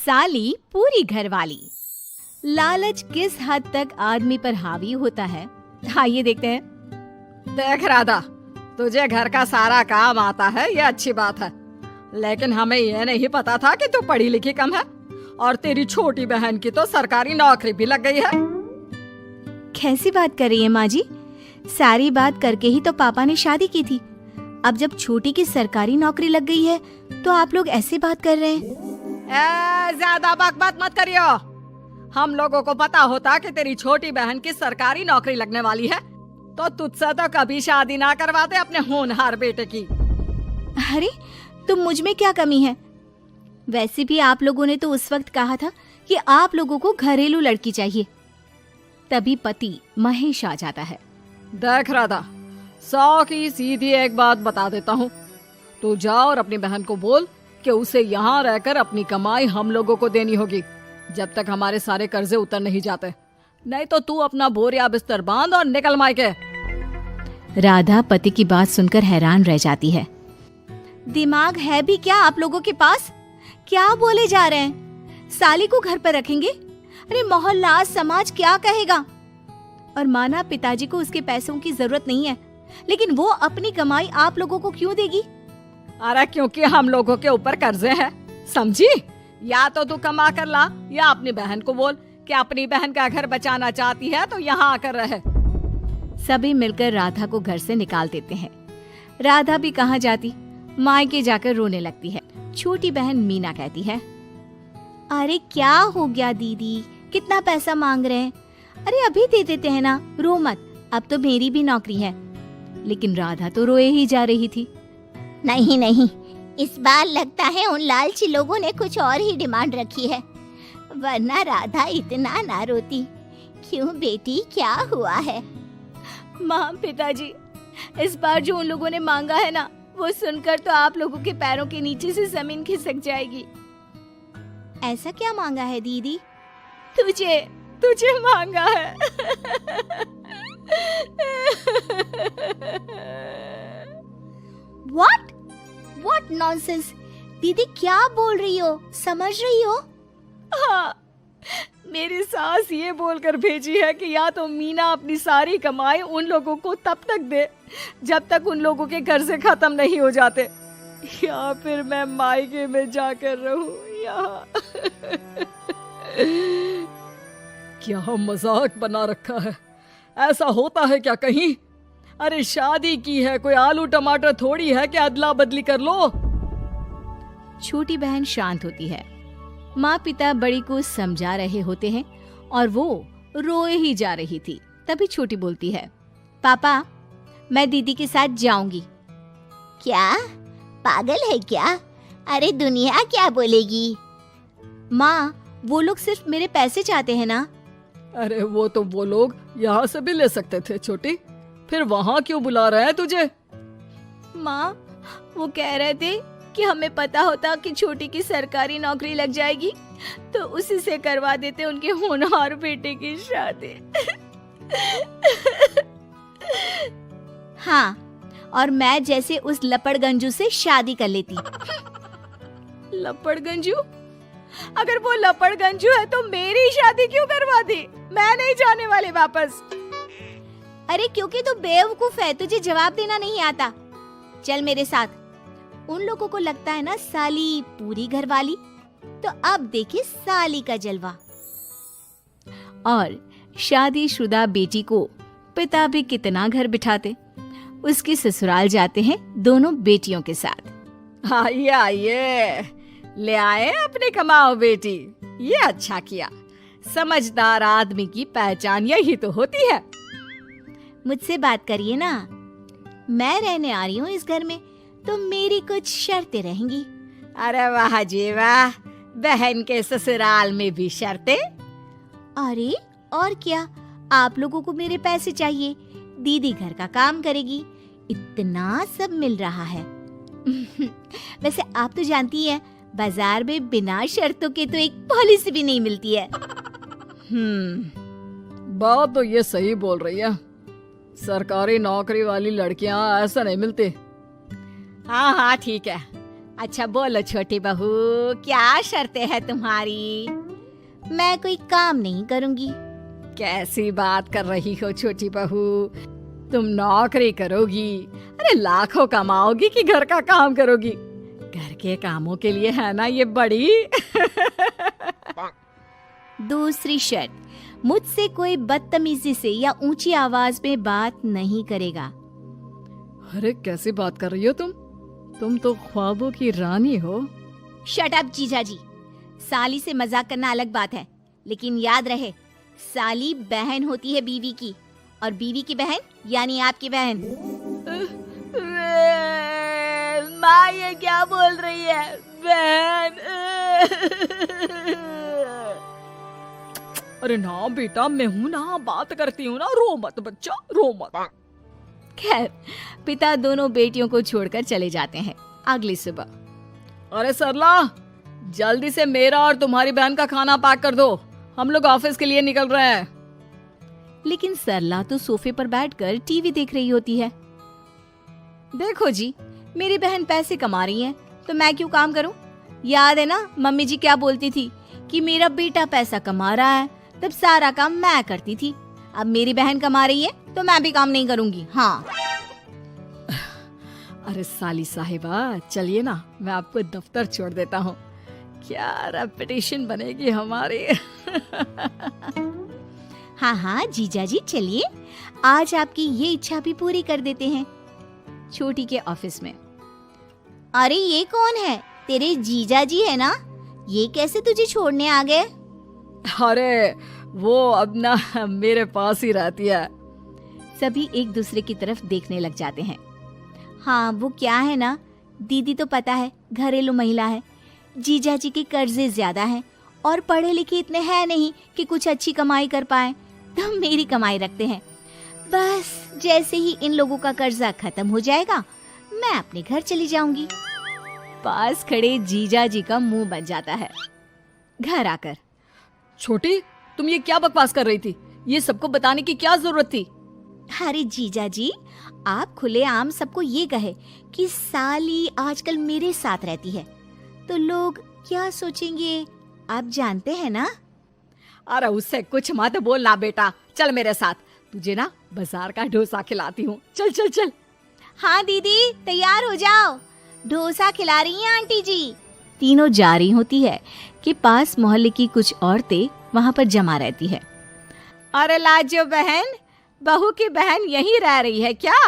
साली पूरी घरवाली। लालच किस हद तक आदमी पर हावी होता है, आइए देखते हैं। देख राधा, तुझे घर का सारा काम आता है, ये अच्छी बात है, लेकिन हमें ये नहीं पता था कि तू पढ़ी लिखी कम है और तेरी छोटी बहन की तो सरकारी नौकरी भी लग गई है। कैसी बात कर रही है माँ जी? सारी बात करके ही तो पापा ने शादी की थी। अब जब छोटी की सरकारी नौकरी लग गई है तो आप लोग ऐसी बात कर रहे हैं। ज्यादा बकवास मत करियो। हम लोगों को पता होता कि तेरी छोटी बहन की सरकारी नौकरी लगने वाली है तो तुझसे तो कभी शादी ना करवाते अपने होनहार बेटे की। अरे तो मुझ में क्या कमी है? वैसे भी आप लोगों ने तो उस वक्त कहा था कि आप लोगों को घरेलू लड़की चाहिए। तभी पति महेश आ जाता है। देख राधा, 100 की सीधी एक बात बता देता हूँ, तू जा और अपनी बहन को बोल कि उसे यहाँ रहकर अपनी कमाई हम लोगों को देनी होगी जब तक हमारे सारे कर्जे उतर नहीं जाते, नहीं तो तू अपना बोरिया बिस्तर बांध और निकल मायके। राधा पति की बात सुनकर हैरान रह जाती है। दिमाग है भी क्या आप लोगों के पास? क्या बोले जा रहे हैं? साली को घर पर रखेंगे? अरे मोहल्ला समाज क्या कहेगा? और माना पिताजी को उसके पैसों की जरूरत नहीं है, लेकिन वो अपनी कमाई आप लोगों को क्यों देगी? अरे क्योंकि हम लोगों के ऊपर कर्जे हैं, समझी? या तो तू कमा कर ला या अपनी बहन को बोल कि अपनी बहन का घर बचाना चाहती है तो यहाँ आकर रहे। सभी मिलकर राधा को घर से निकाल देते हैं। राधा भी कहाँ जाती, मायके जाकर रोने लगती है। छोटी बहन मीना कहती है, अरे क्या हो गया दीदी, कितना पैसा मांग रहे हैं? अरे अभी दे देते हैं ना, रो मत, अब तो मेरी भी नौकरी है। लेकिन राधा तो रोए ही जा रही थी। नहीं नहीं, इस बार लगता है उन लालची लोगों ने कुछ और ही डिमांड रखी है, वरना राधा इतना ना रोती। क्यों बेटी, क्या हुआ है? माँ पिताजी, इस बार जो उन लोगों ने मांगा है ना, वो सुनकर तो आप लोगों के पैरों के नीचे से जमीन खिसक जाएगी। ऐसा क्या मांगा है दीदी? तुझे मांगा है। What nonsense? दीदी क्या बोल रही हो, समझ रही हो? हाँ, मेरी सास ये बोलकर भेजी है कि या तो मीना अपनी सारी कमाई उन लोगों को तब तक दे जब तक उन लोगों के कर्जे खत्म नहीं हो जाते, या फिर मैं मायके में जाकर रहूं यहाँ। क्या मजाक बना रखा है? ऐसा होता है क्या कहीं? अरे शादी की है, कोई आलू टमाटर थोड़ी है कि अदला बदली कर लो। छोटी बहन शांत होती है। माँ पिता बड़ी को समझा रहे होते हैं और वो रोए ही जा रही थी। तभी छोटी बोलती है, पापा मैं दीदी के साथ जाऊंगी। क्या पागल है क्या? अरे दुनिया क्या बोलेगी? माँ वो लोग सिर्फ मेरे पैसे चाहते हैं ना। अरे वो तो वो लोग यहाँ से भी ले सकते थे छोटी, फिर वहाँ क्यों बुला रहे हैं तुझे? माँ वो कह रहे थे कि हमें पता होता कि छोटी की सरकारी नौकरी लग जाएगी तो उसी से करवा देते उनके होनहार बेटे की शादी। हाँ, और मैं जैसे उस लपड़गंजू से शादी कर लेती। लपड़गंजू? अगर वो लपड़गंजू है तो मेरी शादी क्यों करवा दी? मैं नहीं जाने वाली वापस। अरे क्योंकि तू बेवकूफ है, तुझे जवाब देना नहीं आता। चल मेरे साथ। उन लोगों को लगता है ना साली पूरी घरवाली, तो अब देखिए साली का जलवा। और शादीशुदा बेटी को पिता भी कितना घर बिठाते। उसकी ससुराल जाते हैं दोनों बेटियों के साथ। आइए आइए, ले आए अपनी कमाओ बेटी, ये अच्छा किया। समझदार आदमी की पहचान यही तो होती है। मुझसे बात करिए ना, मैं रहने आ रही हूँ इस घर में, तो मेरी कुछ शर्तें रहेंगी। अरे वाह जी वाह, बहन के ससुराल में भी शर्तें? अरे और क्या, आप लोगों को मेरे पैसे चाहिए, दीदी घर का काम करेगी, इतना सब मिल रहा है। वैसे आप तो जानती हैं, बाजार में बिना शर्तों के तो एक पॉलिसी भी नहीं मिलती है। बात तो ये सही बोल रही है, सरकारी नौकरी वाली लड़कियां ऐसा नहीं मिलती। हाँ हाँ ठीक है, अच्छा बोलो छोटी बहू, क्या शर्तें हैं तुम्हारी? मैं कोई काम नहीं करूंगी। कैसी बात कर रही हो छोटी बहू, तुम नौकरी करोगी? अरे लाखों कमाओगी कि घर का काम करोगी? घर के कामों के लिए है ना ये बड़ी। दूसरी शर्त, मुझसे कोई बदतमीजी से या ऊंची आवाज में बात नहीं करेगा। अरे कैसी बात कर रही हो तुम तो ख्वाबों की रानी हो। शट अप जीजाजी, साली से मजाक करना अलग बात है, लेकिन याद रहे साली बहन होती है बीवी की, और बीवी की बहन यानी आपकी बहन। माँ ये क्या बोल रही है? बहन। अरे ना बेटा, मैं हूँ ना, बात करती हूँ ना, रो मत बच्चा, रो मत। खैर, पिता दोनों बेटियों को छोड़कर चले जाते हैं। अगली सुबह, अरे सरला, जल्दी से मेरा और तुम्हारी बहन का खाना पैक कर दो, हम लोग ऑफिस के लिए निकल रहे हैं। लेकिन सरला तो सोफे पर बैठकर टीवी देख रही होती है। देखो जी, मेरी बहन पैसे कमा रही है तो मैं क्यों काम करूं? याद है ना मम्मी जी क्या बोलती थी कि मेरा बेटा पैसा कमा रहा है, तब सारा काम मैं करती थी। अब मेरी बहन कमा रही है तो मैं भी काम नहीं करूंगी। हाँ। अरे साली साहिबा, चलिए ना, मैं आपको दफ्तर छोड़ देता हूँ। क्या रेपुटेशन बनेगी हमारी। हाँ हाँ जीजा जी, चलिए, आज आपकी ये इच्छा भी पूरी कर देते हैं। छोटी के ऑफिस में, अरे ये कौन है? तेरे जीजा जी है ना? ये कैसे तुझे छोड़ने आ गए? अरे वो अब ना मेरे पास ही रहती है। सभी एक दूसरे की तरफ देखने लग जाते हैं। हाँ वो क्या है ना, दीदी तो पता है घरेलू महिला है, जीजा जी के कर्जे ज्यादा हैं और पढ़े लिखे इतने हैं नहीं कि कुछ अच्छी कमाई कर पाए, तो मेरी कमाई रखते हैं। बस जैसे ही इन लोगों का कर्जा खत्म हो जाएगा, मैं अपने घर चली जाऊंगी। पास खड़े जीजा जी का मुंह बन जाता है। घर आकर, छोटी, तुम ये क्या बकवास कर रही थी? ये सबको बताने की क्या जरूरत थी? अरे जीजा जी, आप खुलेआम सबको ये कहे कि साली आजकल मेरे साथ रहती है, तो लोग क्या सोचेंगे आप जानते हैं ना। अरे उससे कुछ मत बोलना बेटा, चल मेरे साथ, तुझे ना बाजार का डोसा खिलाती हूँ। चल चल चल। हाँ दीदी, तैयार हो जाओ, डोसा खिला रही हैं आंटी जी। तीनों जा रही होती है कि पास मोहल्ले की कुछ औरतें वहाँ पर जमा रहती है। अरे लाजो बहन, बहू की बहन यहीं रह रही है क्या?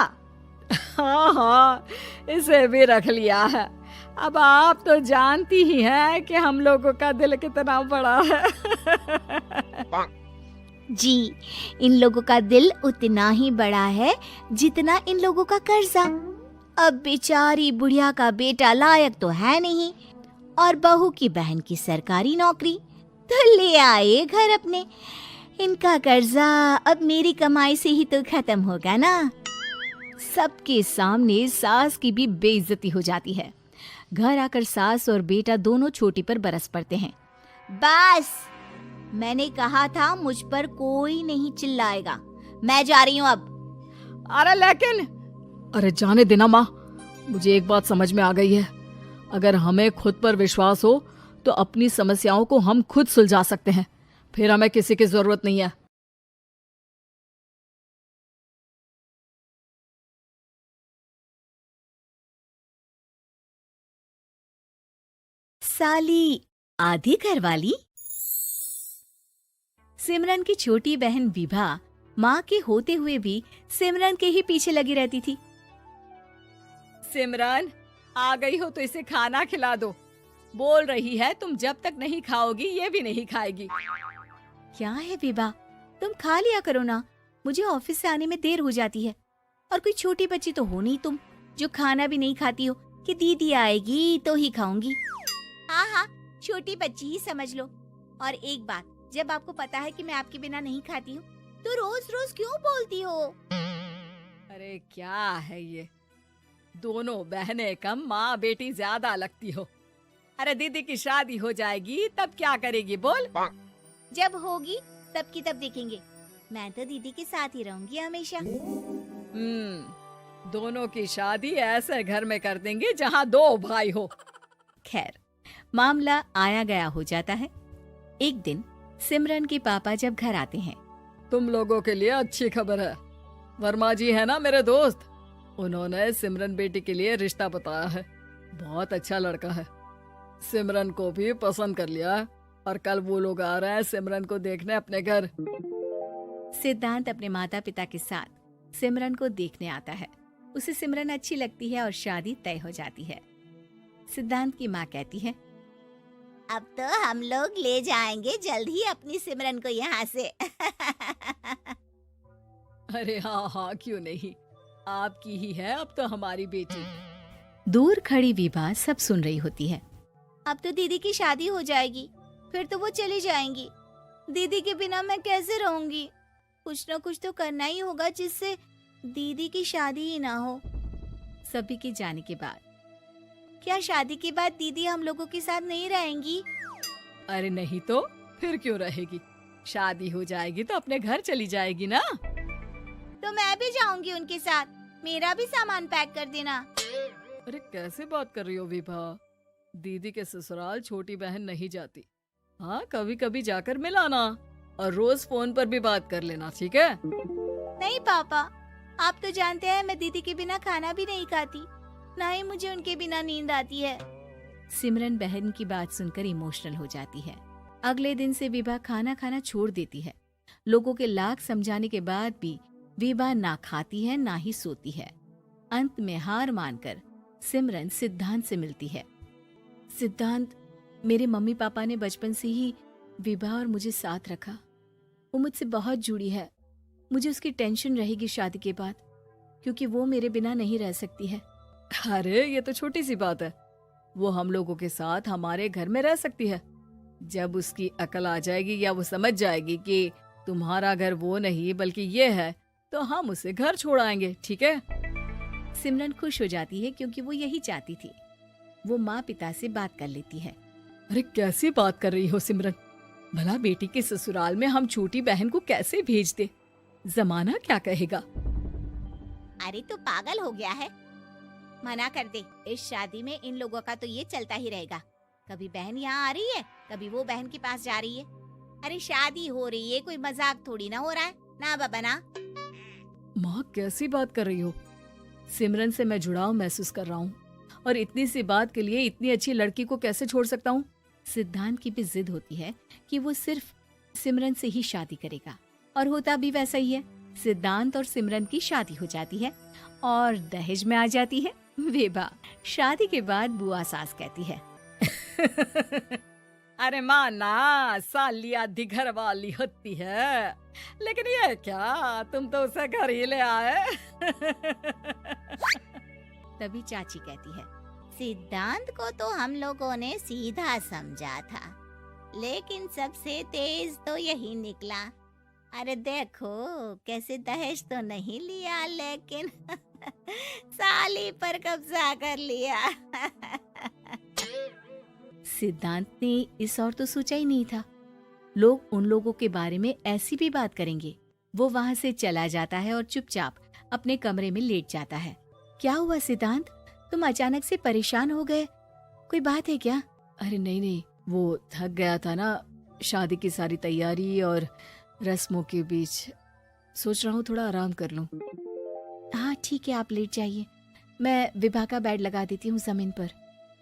हाँ हाँ, इसे भी रख लिया है। अब आप तो जानती ही हैं कि हम लोगों का दिल कितना बड़ा है। जी, इन लोगों का दिल उतना ही बड़ा है जितना इन लोगों का कर्जा। अब बेचारी बुढ़िया का बेटा लायक तो है नहीं, और बहू की बहन की सरकारी नौकरी, तो ले आए घर अपने। इनका कर्जा अब मेरी कमाई से ही तो खत्म होगा ना। सबके सामने सास की भी बेइज्जती हो जाती है। घर आकर सास और बेटा दोनों छोटी पर बरस पड़ते हैं। बस, मैंने कहा था मुझ पर कोई नहीं चिल्लाएगा, मैं जा रही हूँ अब। अरे लेकिन, अरे जाने देना माँ, मुझे एक बात समझ में आ गई है, अगर हमें खुद पर विश्वास हो तो अपनी समस्याओं को हम खुद सुलझा सकते हैं, फिर हमें किसी की जरूरत नहीं है। साली आधी घरवाली। सिमरन की छोटी बहन विभा माँ के होते हुए भी सिमरन के ही पीछे लगी रहती थी। सिमरन, आ गई हो तो इसे खाना खिला दो। बोल रही है तुम जब तक नहीं खाओगी ये भी नहीं खाएगी। क्या है विभा, तुम खा लिया करो ना, मुझे ऑफिस से आने में देर हो जाती है। और कोई छोटी बच्ची तो हो नहीं तुम जो खाना भी नहीं खाती हो कि दीदी आएगी तो ही खाऊंगी। हाँ हाँ, छोटी बच्ची ही समझ लो। और एक बात, जब आपको पता है कि मैं आपके बिना नहीं खाती हूँ तो रोज रोज क्यों बोलती हो? अरे क्या है ये, दोनों बहनें कम माँ बेटी ज्यादा लगती हो। अरे दीदी की शादी हो जाएगी तब क्या करेगी बोल? जब होगी तब की तब देखेंगे, मैं तो दीदी के साथ ही रहूंगी हमेशा। दोनों की शादी ऐसे घर में कर देंगे जहाँ दो भाई हो, खैर, मामला आया गया हो जाता है। एक दिन सिमरन के पापा जब घर आते हैं, तुम लोगों के लिए अच्छी खबर है। वर्मा जी है ना मेरे दोस्त, उन्होंने सिमरन बेटी के लिए रिश्ता बताया है। बहुत अच्छा लड़का है, सिमरन को भी पसंद कर लिया है और कल वो लोग आ रहे हैं सिमरन को देखने अपने घर। सिद्धांत अपने माता पिता के साथ सिमरन को देखने आता है। उसे सिमरन अच्छी लगती है और शादी तय हो जाती है। सिद्धांत की माँ कहती है, अब तो हम लोग ले जाएंगे जल्द ही अपनी सिमरन को यहाँ से। अरे हाँ हाँ, क्यों नहीं, आपकी ही है अब तो हमारी बेटी। दूर खड़ी विभा सब सुन रही होती है। अब तो दीदी की शादी हो जाएगी, फिर तो वो चली जाएंगी। दीदी के बिना मैं कैसे रहूंगी? कुछ न कुछ तो करना ही होगा जिससे दीदी की शादी ही ना हो। सभी के जाने के बाद क्या शादी के बाद दीदी हम लोगों के साथ नहीं रहेंगी? अरे नहीं तो फिर क्यों रहेगी, शादी हो जाएगी तो अपने घर चली जाएगी ना। तो मैं भी जाऊंगी उनके साथ, मेरा भी सामान पैक कर देना। अरे कैसे बात कर रही हो विभा, दीदी के ससुराल छोटी बहन नहीं जाती। हाँ, कभी कभी जाकर मिलाना और रोज फोन पर भी बात कर लेना, ठीक है? नहीं पापा, आप तो जानते हैं मैं दीदी के बिना खाना भी नहीं खाती, ना ही मुझे उनके बिना नींद आती है। सिमरन बहन की बात सुनकर इमोशनल हो जाती है। अगले दिन से विभा खाना खाना छोड़ देती है। लोगों के लाख समझाने के बाद भी विभा ना खाती है ना ही सोती है। अंत में हार मानकर सिमरन सिद्धांत से मिलती है। सिद्धांत, मेरे मम्मी पापा ने बचपन से ही विभा और मुझे साथ रखा। वो मुझसे बहुत जुड़ी है। मुझे उसकी टेंशन रहेगी शादी के बाद, क्योंकि वो मेरे बिना नहीं रह सकती है। अरे ये तो छोटी सी बात है, वो हम लोगों के साथ हमारे घर में रह सकती है। जब उसकी अकल आ जाएगी या वो समझ जाएगी कि तुम्हारा घर वो नहीं बल्कि ये है, तो हम उसे घर छोड़ आएंगे, ठीक है? सिमरन खुश हो जाती है क्योंकि वो यही चाहती थी। वो माँ पिता से बात कर लेती है। अरे कैसी बात कर रही हो सिमरन, भला बेटी के ससुराल में हम छोटी बहन को कैसे भेज दे? जमाना क्या कहेगा? अरे तू पागल हो गया है, मना कर दे। इस शादी में इन लोगों का तो ये चलता ही रहेगा। कभी बहन यहाँ आ रही है, कभी वो बहन के पास जा रही है। अरे शादी हो रही है, कोई मजाक थोड़ी ना हो रहा है ना बाबा ना। माँ कैसी बात कर रही हो? सिमरन से मैं जुड़ाव महसूस कर रहा हूँ और इतनी सी बात के लिए इतनी अच्छी लड़की को कैसे छोड़ सकता हूँ? सिद्धांत की भी जिद होती है कि वो सिर्फ सिमरन से ही शादी करेगा, और होता भी वैसा ही है। सिद्धांत और सिमरन की शादी हो जाती है और दहेज में आ जाती है विभा। शादी के बाद बुआ सास कहती है, अरे माँ ना, साली आधी घर वाली होती है, लेकिन ये क्या, तुम तो उसे घर ही ले आए। तभी चाची कहती है, सिद्धांत को तो हम लोगों ने सीधा समझा था, लेकिन सबसे तेज तो यही निकला। अरे देखो कैसे दहेज तो नहीं लिया, लेकिन साली पर कब्जा कर लिया। सिद्धांत ने इस और तो सोचा ही नहीं था, लोग उन लोगों के बारे में ऐसी भी बात करेंगे। वो वहाँ से चला जाता है और चुपचाप अपने कमरे में लेट जाता है। क्या हुआ सिद्धांत, तुम अचानक से परेशान हो गए, कोई बात है क्या? अरे नहीं नहीं, वो थक गया था ना, शादी की सारी तैयारी और रस्मों के बीच, सोच रहा हूँ थोड़ा आराम कर लूं। हाँ ठीक है, आप लेट जाइए, मैं विभा का बेड लगा देती हूँ जमीन पर।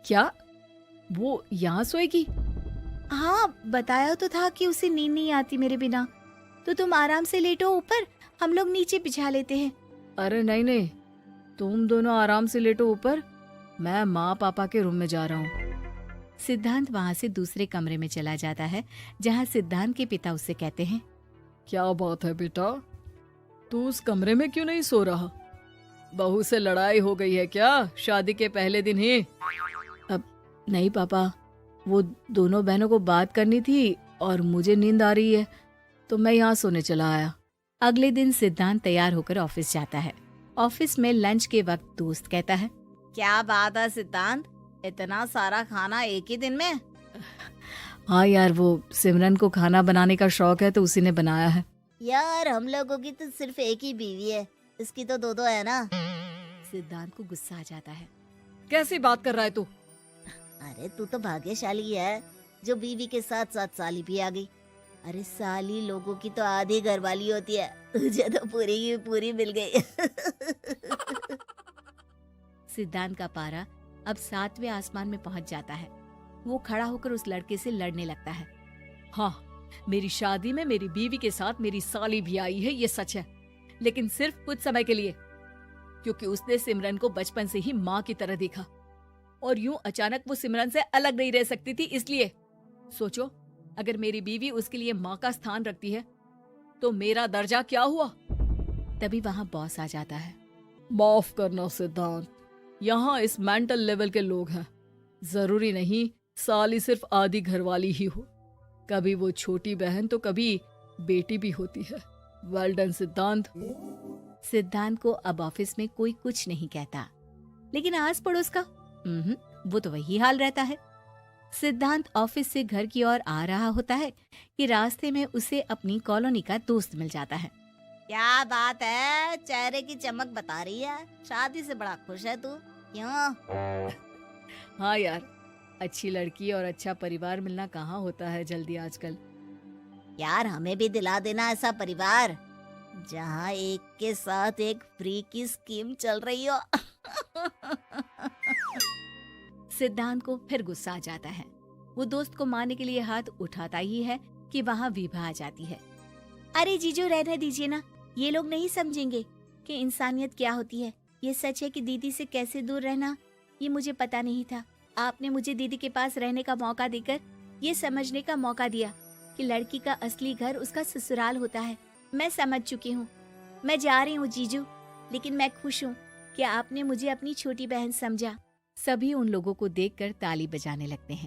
क्या वो यहाँ सोएगी? हाँ बताया तो था कि उसे नींद नहीं आती मेरे बिना, तो तुम आराम से लेटो ऊपर, हम लोग नीचे बिछा लेते हैं। अरे नहीं नहीं, तुम दोनों आराम से लेटो ऊपर, मैं माँ पापा के रूम में जा रहा हूँ। सिद्धांत वहाँ से दूसरे कमरे में चला जाता है, जहाँ सिद्धांत के पिता उससे कहते हैं, क्या बात है बेटा, तू उस कमरे में क्यों नहीं सो रहा? बहू से लड़ाई हो गई है क्या शादी के पहले दिन ही? अब नहीं पापा, वो दोनों बहनों को बात करनी थी और मुझे नींद आ रही है, तो मैं यहाँ सोने चला आया। अगले दिन सिद्धांत तैयार होकर ऑफिस जाता है। ऑफिस में लंच के वक्त दोस्त कहता है, क्या बात है सिद्धांत, इतना सारा खाना एक ही दिन में? हाँ यार, वो सिमरन को खाना बनाने का शौक है तो उसी ने बनाया है। यार हम लोगों की तो सिर्फ एक ही बीवी है, इसकी तो दो है ना। सिद्धांत को गुस्सा आ जाता है। कैसी बात कर रहा है तू? अरे तू तो भाग्यशाली है जो बीवी के साथ साथ साली भी आ गई। अरे साली लोगों की तो आधी घरवाली होती है, तुझे तो पूरी की पूरी मिल गई। सिद्धांत का पारा अब 7वें आसमान में पहुंच जाता है। वो खड़ा होकर उस लड़के से लड़ने लगता है। हाँ, मेरी शादी में मेरी बीवी के साथ मेरी साली भी आई है, ये सच है, लेकिन सिर्फ कुछ समय के लिए, क्योंकि उसने सिमरन को बचपन से ही माँ की तरह देखा और यूं अचानक वो सिमरन से अलग नहीं रह सकती थी। इसलिए सोचो, अगर मेरी बीवी उसके लिए माँ का स्थान रखती है तो मेरा दर्जा क्या हुआ। तभी वहां बॉस आ जाता है। माफ करना सिद्धांत, यहाँ इस मेंटल लेवल के लोग हैं। जरूरी नहीं साली सिर्फ आधी घरवाली ही हो, कभी वो छोटी बहन तो कभी बेटी भी होती है। वेल डन सिद्धांत। सिद्धांत को अब ऑफिस में कोई कुछ नहीं कहता, लेकिन आस पड़ोस का वो तो वही हाल रहता है। सिद्धांत ऑफिस से घर की ओर आ रहा होता है कि रास्ते में उसे अपनी कॉलोनी का दोस्त मिल जाता है। क्या बात है, चेहरे की चमक बता रही है, शादी से बड़ा खुश है तू, क्यों? हाँ यार, अच्छी लड़की और अच्छा परिवार मिलना कहाँ होता है जल्दी आजकल। यार हमें भी दिला देना ऐसा परिवार जहाँ एक के साथ एक फ्री की स्कीम चल रही हो। सिद्धांत को फिर गुस्सा आ जाता है। वो दोस्त को मारने के लिए हाथ उठाता ही है कि वहाँ विभा आ जाती है। अरे जीजू रहने दीजिए ना, ये लोग नहीं समझेंगे कि इंसानियत क्या होती है। ये सच है कि दीदी से कैसे दूर रहना ये मुझे पता नहीं था। आपने मुझे दीदी के पास रहने का मौका देकर ये समझने का मौका दिया कि लड़की का असली घर उसका ससुराल होता है। मैं समझ चुकी हूँ, मैं जा रही हूँ जीजू, लेकिन मैं खुश हूँ कि आपने मुझे अपनी छोटी बहन समझा। सभी उन लोगों को देखकर ताली बजाने लगते हैं।